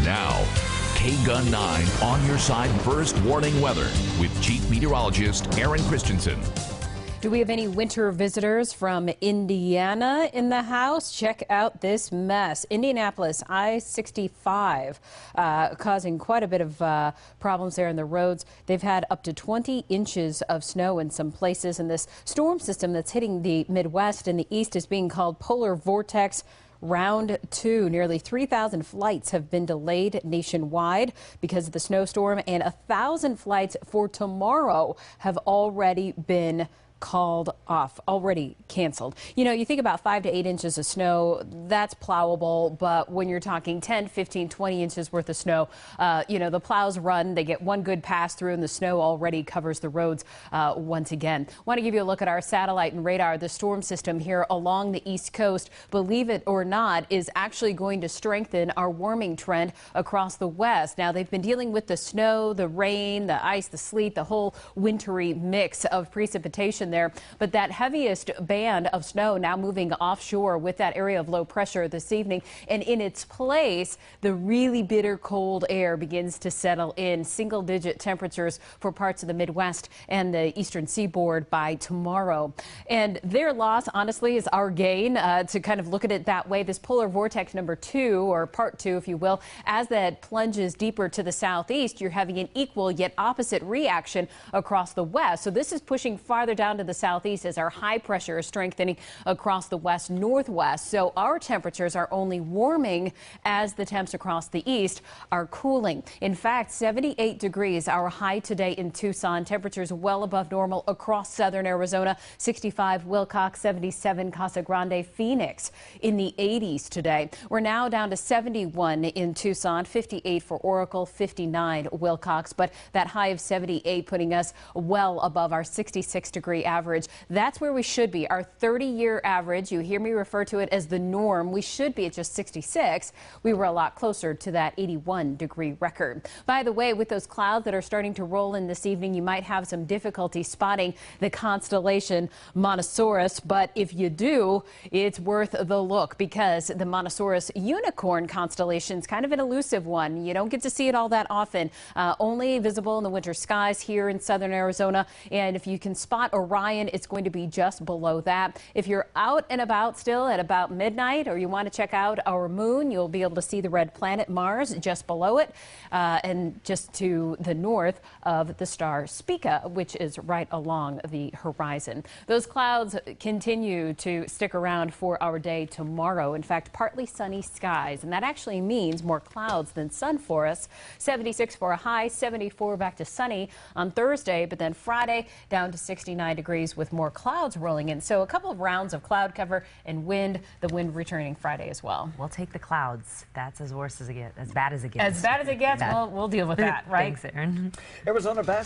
Now, KGUN-9 on your side first warning weather with Chief Meteorologist Erin Christiansen. Do we have any winter visitors from Indiana in the house? Check out this mess. Indianapolis I-65 causing quite a bit of problems there in the roads. They've had up to 20 inches of snow in some places, and this storm system that's hitting the Midwest and the East is being called polar vortex Round 2. Nearly 3,000 flights have been delayed nationwide because of the snowstorm, and 1,000 flights for tomorrow have already been called off, already canceled. You know, you think about 5 to 8 inches of snow, that's plowable, but when you're talking 10, 15, 20 inches worth of snow, the plows run, they get one good pass through, and the snow already covers the roads once again. Want to give you a look at our satellite and radar. The storm system here along the East Coast, believe it or not, is actually going to strengthen our warming trend across the West. Now, they've been dealing with the snow, the rain, the ice, the sleet, the whole wintry mix of precipitation there, but that heaviest band of snow now moving offshore with that area of low pressure this evening, and in its place the really bitter cold air begins to settle in. Single-digit temperatures for parts of the Midwest and the eastern seaboard by tomorrow, and their loss honestly is our gain, to kind of look at it that way. This polar vortex number 2, or part 2 if you will, as that plunges deeper to the southeast, you're having an equal yet opposite reaction across the west. So this is pushing farther down to the southeast as our high pressure is strengthening across the west northwest. So our temperatures are only warming as the temps across the east are cooling. In fact, 78 degrees our high today in Tucson. Temperatures well above normal across southern Arizona. 65 Wilcox, 77 Casa Grande, Phoenix in the 80s today. We're now down to 71 in Tucson, 58 for Oracle, 59 Wilcox, but that high of 78 putting us well above our 66 degree average. That's where we should be. Our 30-year average, you hear me refer to it as the norm, we should be at just 66. We were a lot closer to that 81 degree record. By the way, with those clouds that are starting to roll in this evening, you might have some difficulty spotting the constellation Monosaurus, but if you do, it's worth the look because the Monosaurus unicorn constellation is kind of an elusive one. You don't get to see it all that often. Only visible in the winter skies here in southern Arizona, and if you can spot Orion, it's going to be just below that. If you're out and about still at about midnight, or you want to check out our moon, you'll be able to see the red planet Mars just below it, and just to the north of the star Spica, which is right along the horizon. Those clouds continue to stick around for our day tomorrow. In fact, partly sunny skies, and that actually means more clouds than sun for us. 76 for a high, 74 back to sunny on Thursday, but then Friday down to 69 degrees with more clouds rolling in. So a couple of rounds of cloud cover and wind, the wind returning Friday as well. We'll take the clouds. That's as worse as it gets, as bad as it gets. As bad as it gets, we'll deal with that, right? Thanks, Erin. Arizona